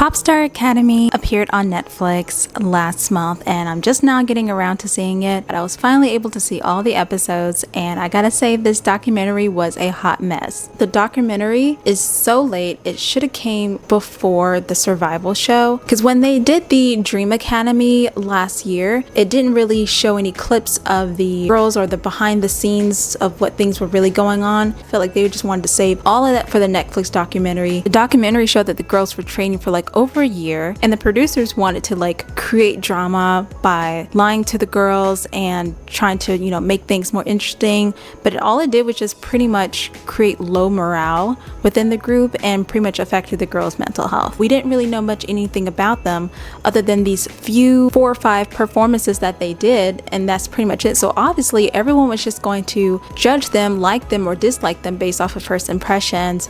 Popstar Academy appeared on Netflix last month and I'm just now getting around to seeing it. But I was finally able to see all the episodes and I gotta say this documentary was a hot mess. The documentary is so late, it should have came before the survival show, because when they did the Dream Academy last year, it didn't really show any clips of the girls or the behind the scenes of what things were really going on. I felt like they just wanted to save all of that for the Netflix documentary. The documentary showed that the girls were training for like over a year and the producers wanted to like create drama by lying to the girls and trying to, you know, make things more interesting, but all it did was just pretty much create low morale within the group and pretty much affected the girls' mental health. We didn't really know much anything about them other than these few 4 or 5 performances that they did, and that's pretty much it. So obviously everyone was just going to judge them, like them or dislike them based off of first impressions,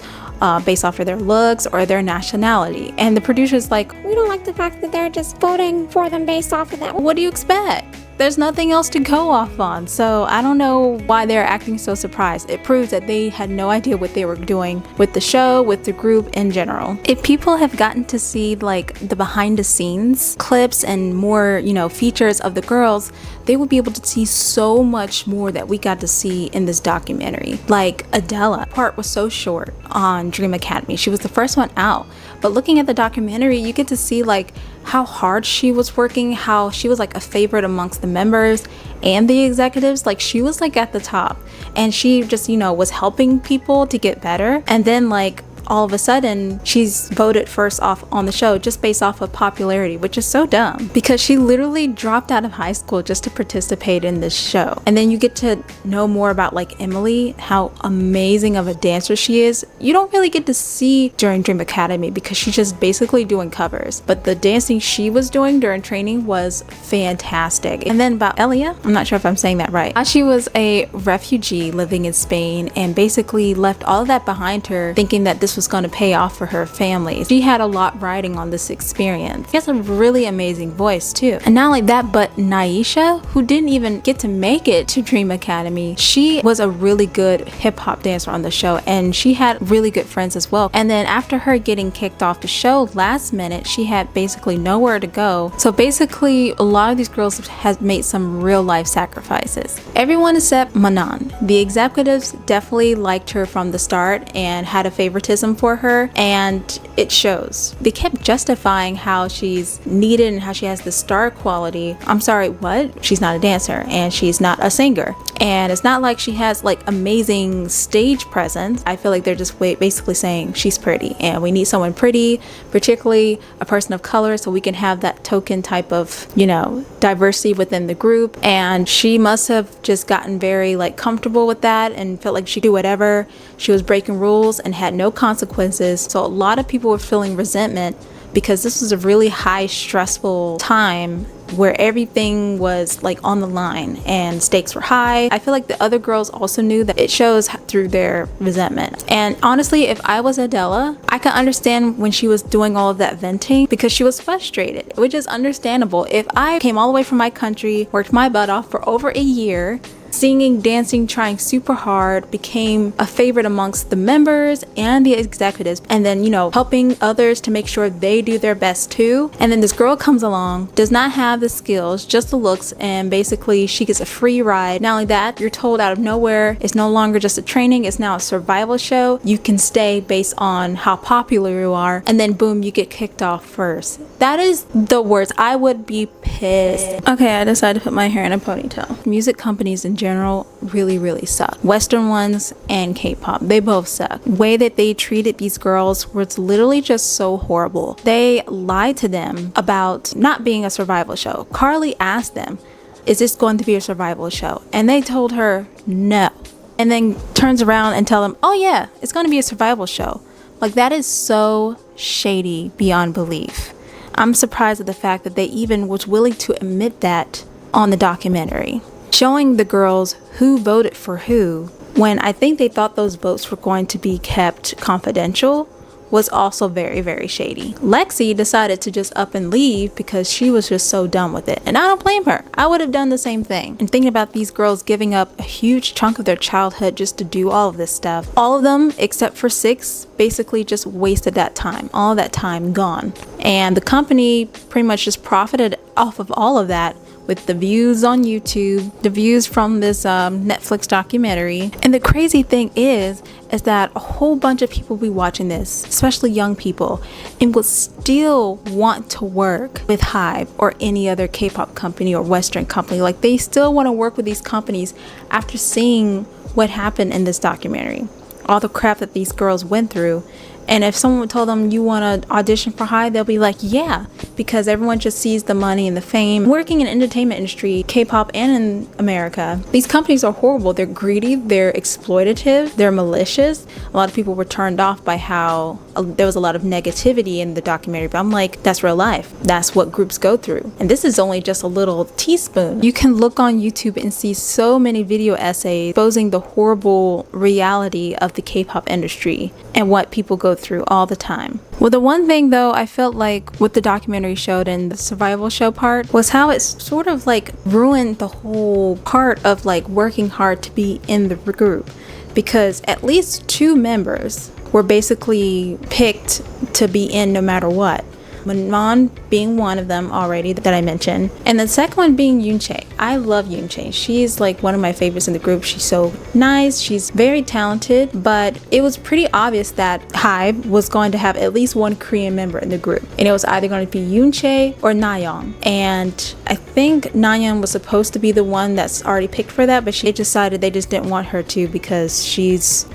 based off of their looks or their nationality. And the producer's like, we don't like the fact that they're just voting for them based off of that. what do you expect? There's nothing else to go off on. So I don't know why they're acting so surprised. It proves that they had no idea what they were doing with the show, with the group in general. If people have gotten to see like the behind the scenes clips and more, you know, features of the girls, they will be able to see so much more that we got to see in this documentary. Like Adela part was so short on Dream Academy. She was the first one out. But looking at the documentary, you get to see like how hard she was working, how she was like a favorite amongst the members and the executives. Like she was like at the top and she just, you know, was helping people to get better. And then like all of a sudden she's voted first off on the show just based off of popularity, which is so dumb because she literally dropped out of high school just to participate in this show. And then you get to know more about like Emily, how amazing of a dancer she is. You don't really get to see during Dream Academy because she's just basically doing covers, but the dancing she was doing during training was fantastic. And then about Elia, I'm not sure if I'm saying that right. She was a refugee living in Spain and basically left all of that behind her thinking that this was going to pay off for her family. She had a lot riding on this experience. She has a really amazing voice too. And not like that, but Naisha, who didn't even get to make it to Dream Academy, she was a really good hip-hop dancer on the show and she had really good friends as well. And then after her getting kicked off the show last minute, she had basically nowhere to go. So basically a lot of these girls have made some real life sacrifices. Everyone except Manan. The executives definitely liked her from the start and had a favoritism for her, and it shows. They kept justifying how she's needed and how she has the star quality. I'm sorry, what? She's not a dancer and she's not a singer. And it's not like she has like amazing stage presence. I feel like they're just basically saying she's pretty and we need someone pretty, particularly a person of color, so we can have that token type of, you know, diversity within the group. And she must have just gotten very like comfortable with that and felt like she could do whatever. She was breaking rules and had no consequences. So a lot of people were feeling resentment because this was a really high stressful time where everything was like on the line and stakes were high. I feel like the other girls also knew that. It shows through their resentment. And honestly, if I was Adela, I could understand when she was doing all of that venting because she was frustrated, which is understandable. If I came all the way from my country, worked my butt off for over a year, singing, dancing, trying super hard, became a favorite amongst the members and the executives, and then, you know, helping others to make sure they do their best too. And then this girl comes along, does not have the skills, just the looks, and basically she gets a free ride. Not only that, you're told out of nowhere it's no longer just a training, it's now a survival show. You can stay based on how popular you are, and then boom, you get kicked off first. That is the worst. I would be pissed. Okay, I decided to put my hair in a ponytail. Music companies in general really suck. Western ones and K-pop, they both suck. The way that they treated these girls was literally just so horrible. They lied to them about not being a survival show. Carly asked them, is this going to be a survival show? And they told her no. And then turns around and tell them, oh yeah, it's going to be a survival show. Like, that is so shady beyond belief. I'm surprised at the fact that they even was willing to admit that on the documentary, showing the girls who voted for who when I think they thought those votes were going to be kept confidential, was also very, very shady. Lexi decided to just up and leave because she was just so done with it. And I don't blame her. I would have done the same thing. And thinking about these girls giving up a huge chunk of their childhood just to do all of this stuff. All of them, except for 6, basically just wasted that time. All that time gone. And the company pretty much just profited off of all of that with the views on YouTube, the views from this Netflix documentary. And the crazy thing is that a whole bunch of people will be watching this, especially young people, and will still want to work with HYBE or any other K-pop company or Western company. Like, they still want to work with these companies after seeing what happened in this documentary, all the crap that these girls went through. And if someone told them you want to audition for HYBE, they'll be like, yeah, because everyone just sees the money and the fame. Working in the entertainment industry, K-pop and in America, these companies are horrible. They're greedy, they're exploitative, they're malicious. A lot of people were turned off by how there was a lot of negativity in the documentary, but I'm like, that's real life. That's what groups go through. And this is only just a little teaspoon. You can look on YouTube and see so many video essays exposing the horrible reality of the K-pop industry and what people go through all the time. Well, the one thing though I felt like what the documentary showed in the survival show part was how it sort of like ruined the whole part of like working hard to be in the group, because at least 2 members were basically picked to be in no matter what. Manon being one of them already that I mentioned, and the second one being Yoonchae. I love Yoonchae. She's like one of my favorites in the group. She's so nice, she's very talented, but it was pretty obvious that HYBE was going to have at least 1 Korean member in the group, and it was either going to be Yoonchae or Nayeon. And I think Nayeon was supposed to be the one that's already picked for that, but she decided they just didn't want her to because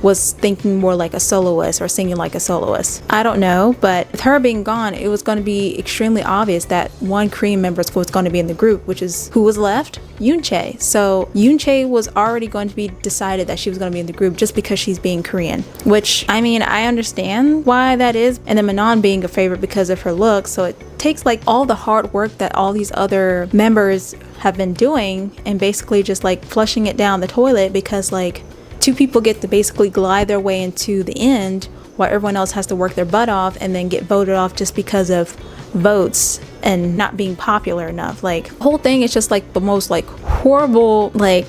was thinking more like a soloist or singing like a soloist. I don't know, but with her being gone, it was going to be extremely obvious that 1 Korean member was going to be in the group, which is who was left? Yoonchae. So Yoonchae was already going to be decided that she was going to be in the group just because she's being Korean, which, I mean, I understand why that is. And then Manon being a favorite because of her look, so it takes like all the hard work that all these other members have been doing and basically just like flushing it down the toilet, because like 2 people get to basically glide their way into the end while everyone else has to work their butt off and then get voted off just because of votes and not being popular enough. Like, the whole thing is just like the most like horrible, like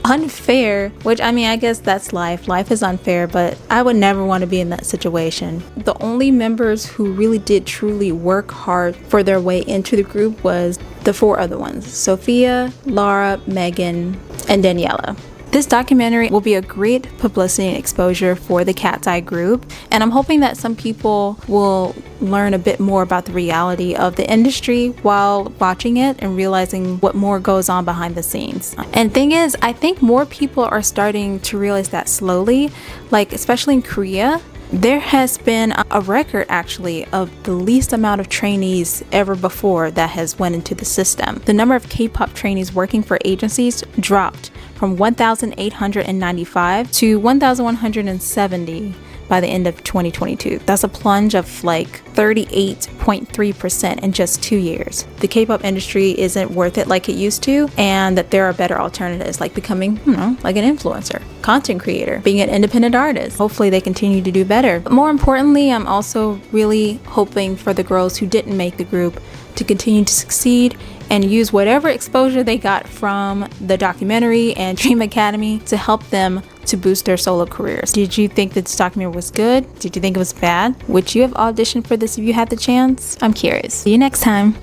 unfair, which, I mean, I guess that's life. Life is unfair, but I would never want to be in that situation. The only members who really did truly work hard for their way into the group was the 4 other ones: Sophia, Lara, Megan, and Daniela. This documentary will be a great publicity and exposure for the Katseye group, and I'm hoping that some people will learn a bit more about the reality of the industry while watching it and realizing what more goes on behind the scenes. And thing is, I think more people are starting to realize that slowly, like especially in Korea. There has been a record actually of the least amount of trainees ever before that has went into the system. The number of K-pop trainees working for agencies dropped from 1,895 to 1,170 by the end of 2022. That's a plunge of like 38.3% in just 2 years. The K-pop industry isn't worth it like it used to, and that there are better alternatives like becoming, like an influencer, content creator, being an independent artist. Hopefully they continue to do better. But more importantly, I'm also really hoping for the girls who didn't make the group to continue to succeed and use whatever exposure they got from the documentary and Dream Academy to help them to boost their solo careers. Did you think that this documentary was good? Did you think it was bad? Would you have auditioned for this if you had the chance? I'm curious. See you next time.